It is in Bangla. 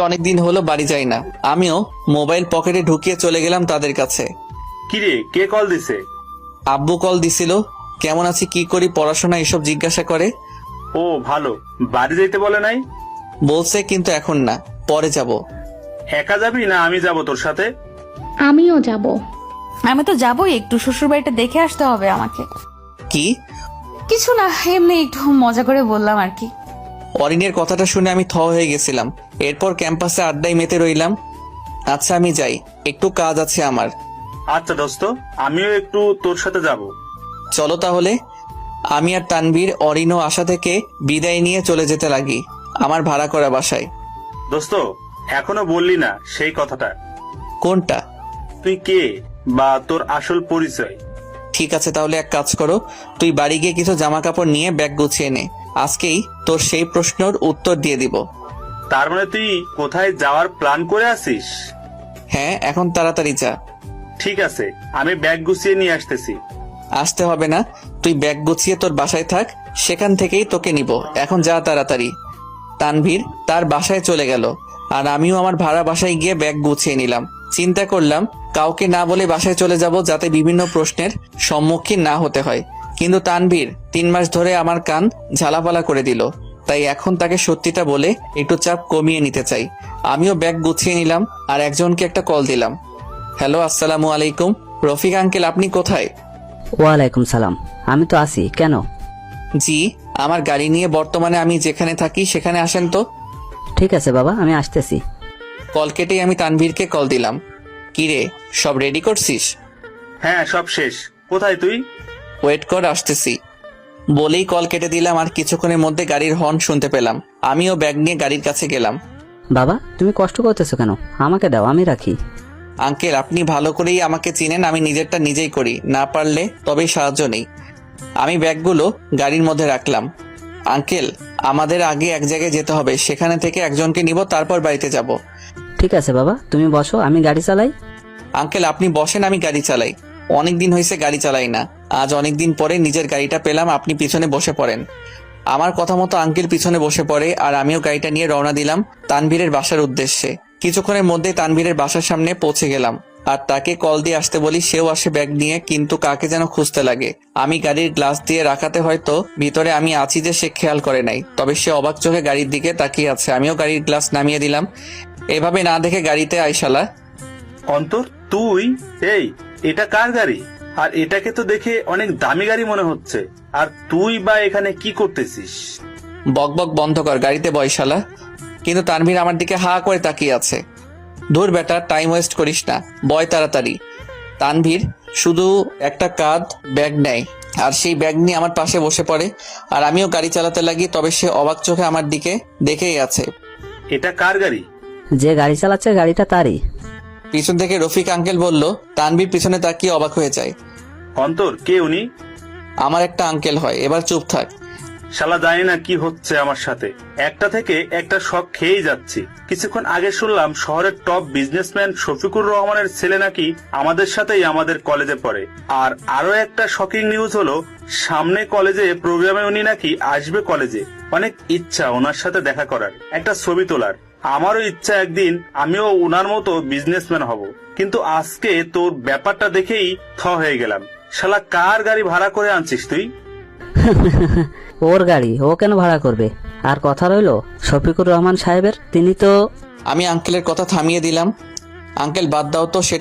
অনেকদিন হলো বাড়ি যাই না। আমিও মোবাইল পকেটে ঢুকিয়ে চলে গেলাম তাদের কাছে। কিরে, কে কল দিছে? আব্বু কল দিছিল, কেমন আছি, কি করি, পড়াশোনা এসব জিজ্ঞাসা করে। ও ভালো, বাড়ি যেতে বলে নাই? বলছে কিন্তু এখন না, পরে যাব। একা যাবি না আমি যাব তোর সাথে? আমিও যাব। আমি তো যাবোই, একটু শ্বশুর বাড়িটা দেখে আসতে হবে আমাকে। কি? কিছু না, এমনি একটু মজা করে বললাম আর কি। অরিনের কথাটা শুনে আমি থ হয়ে গেছিলাম। এরপর ক্যাম্পাসে আড্ডায় মেতে রইলাম। আচ্ছা আমি যাই, একটু কাজ আছে আমার। আচ্ছা দোস্ত, আমিও একটু তোর সাথে যাব। চলো তাহলে। আমি আর তানভীর অরিন ও আশা থেকে বিদায় নিয়ে চলে যেতে লাগি আমার ভাড়া করা বাসায়। দোস্ত, এখনো বললি না সেই কথাটা। কোনটা? তুই কে বা তোর আসল পরিচয়? ঠিক আছে, তাহলে এক কাজ করো, তুই বাড়ি গিয়ে কিছু জামা কাপড় নিয়ে ব্যাগ গুছিয়ে নে। আজকেই তোর সেই প্রশ্নের উত্তর দিয়ে দিব। তার মানে তুই কোথায় যাওয়ার প্ল্যান করে আছিস? হ্যাঁ, এখন তাড়াতাড়ি যা। ঠিক আছে, আমি ব্যাগ গুছিয়ে নিয়ে আসতেছি। আসতে হবে না, তুই ব্যাগ গুছিয়ে তোর বাসায় থাক, সেখান থেকেই তোকে নিব। এখন যা তাড়াতাড়ি। তানভীর তার বাসায় চলে গেল, আর আমিও আমার ভাড়া বাসায় গিয়ে ব্যাগ গুছিয়ে নিলাম। চিন্তা করলাম কাউকে না বলে বাসায় চলে যাব, যাতে বিভিন্ন প্রশ্নের সম্মুখীন না হতে হয়। কিন্তু তানভীর 3 মাস ধরে আমার কান ঝালাপালা করে দিল, তাই এখন তাকে সত্যিটা বলে একটু চাপ কমিয়ে নিতে চাই। আমিও ব্যাগ গুছিয়ে নিলাম আর একজনকে একটা কল দিলাম। হ্যালো, আসসালামু আলাইকুম। রফিক আঙ্কেল, আপনি কোথায়? ওয়ালাইকুম সালাম, আমি তো আছি। কেন? জি, আমার গাড়ি নিয়ে বর্তমানে আমি যেখানে থাকি সেখানে আসেন তো। ঠিক আছে বাবা, আমি আসতেছি। কল কেটেই আমি তানভীরকে কল দিলাম। কিরে, সব রেডি করছিস? হ্যাঁ, সব শেষ। কোথায় তুই? ওয়েট কর, আসতেছি বলেই কল কেটে দিলাম। আর কিছুক্ষণের মধ্যে গাড়ির হর্ন শুনতে পেলাম। আমিও ব্যাগ নিয়ে গাড়ির কাছে গেলাম। বাবা, তুমি কষ্ট করতেছো কেন? আমাকে দাও, আমি রাখি। আঙ্কেল, আপনি ভালো করেই আমাকে চিনেন, আমি নিজেরটা নিজেই করি, না পারলে তবেই সাহায্য নেই। আমি ব্যাগগুলো গাড়ির মধ্যে রাখলাম। আঙ্কেল, আমাদের আগে এক জায়গায় যেতে হবে, সেখানে থেকে একজনকে নিব, তারপর বাড়িতে যাব। ঠিক আছে বাবা, তুমি বসো, আমি গাড়ি চালাই। আঙ্কেল, আপনি বসেন, আমি গাড়ি চালাই। অনেকদিন হয়েছে গাড়ি চালাই না, আজ অনেকদিন পরে নিজের গাড়িটা পেলাম। আপনি পিছনে বসে পড়েন। আমার কথা মতো আঙ্কেল পিছনে বসে পড়ে, আর আমিও গাড়িটা নিয়ে রওনা দিলাম তানভীরের বাসার উদ্দেশ্যে। কিছুক্ষণের মধ্যে তানভীরের বাসার সামনে পৌঁছে গেলাম, আর তাকে কল দিয়ে আসতে বলি। সেও আসে ব্যাগ নিয়ে, কিন্তু কাকে যেন খুঁজতে লাগে। আমি গাড়ির গ্লাস দিয়ে রাখাতে হয়তো ভিতরে আমি আছি যে সে খেয়াল করে নাই, তবে সে অবাক চোখে গাড়ির দিকে তাকিয়ে আছে। আমিও গাড়ির গ্লাস নামিয়ে দিলাম। এভাবে না দেখে গাড়িতে আইসালা। অন্তর, তুই? এই, এটা কার গাড়ি? আর এটাকে তো দেখে অনেক দামি গাড়ি মনে হচ্ছে। আর তুই বা এখানে কি করতেছিস? বকবক বন্ধ কর, গাড়িতে বয়সালা। কিন্তু তানভীর আমার দিকে হা করে তাকিয়ে আছে। ধুর বেটা, টাইম ওয়েস্ট করিস না, বয় তাড়াতাড়ি। তানভীর শুধু একটা কাঁধ ব্যাগ নেয়, আর সেই ব্যাগ নিয়ে আমার পাশে বসে পড়ে। আর আমিও গাড়ি চালাতে লাগি, তবে সে অবাক চোখে আমার দিকে দেখেই আছে। এটা কার গাড়ি? যে গাড়ি চালাচ্ছে গাড়িটা তারই। পিছন থেকে রফিক আঙ্কেল বলল। তানভীর পিছনে তাকিয়ে অবাক হয়ে যায়। অন্তর, কে উনি? আমার একটা আঙ্কেল হয়, এবার চুপ থাক। শালা জানি না কি হচ্ছে আমার সাথে, একটা থেকে একটা শখ খেয়েই যাচ্ছি। কিছুক্ষণ আগে শুনলাম শহরের টপ বিজনেসম্যান শফিকুর রহমানের ছেলে নাকি আমাদের সাথেই আমাদের কলেজে পড়ে। আর আরো একটা শকিং নিউজ হলো, সামনে কলেজে প্রোগ্রামে উনি নাকি আসবে কলেজে। অনেক ইচ্ছা ওনার সাথে দেখা করার, একটা ছবি তোলার। আমারও ইচ্ছা একদিন আমিও ওনার মতো বিজনেসম্যান হব। কিন্তু আজকে তোর ব্যাপারটা দেখেই থ হয়ে গেলাম। শালা কার গাড়ি ভাড়া করে আনছিস তুই? ওর গাড়ি, ও কেন ভাড়া করবে? আর কথা রইলো শফিকুর রহমান সাহেবের, তিনি তো। আমি আঙ্কেলের কথা থামিয়ে দিলাম। আঙ্কেল, বাদ দাও তো, সে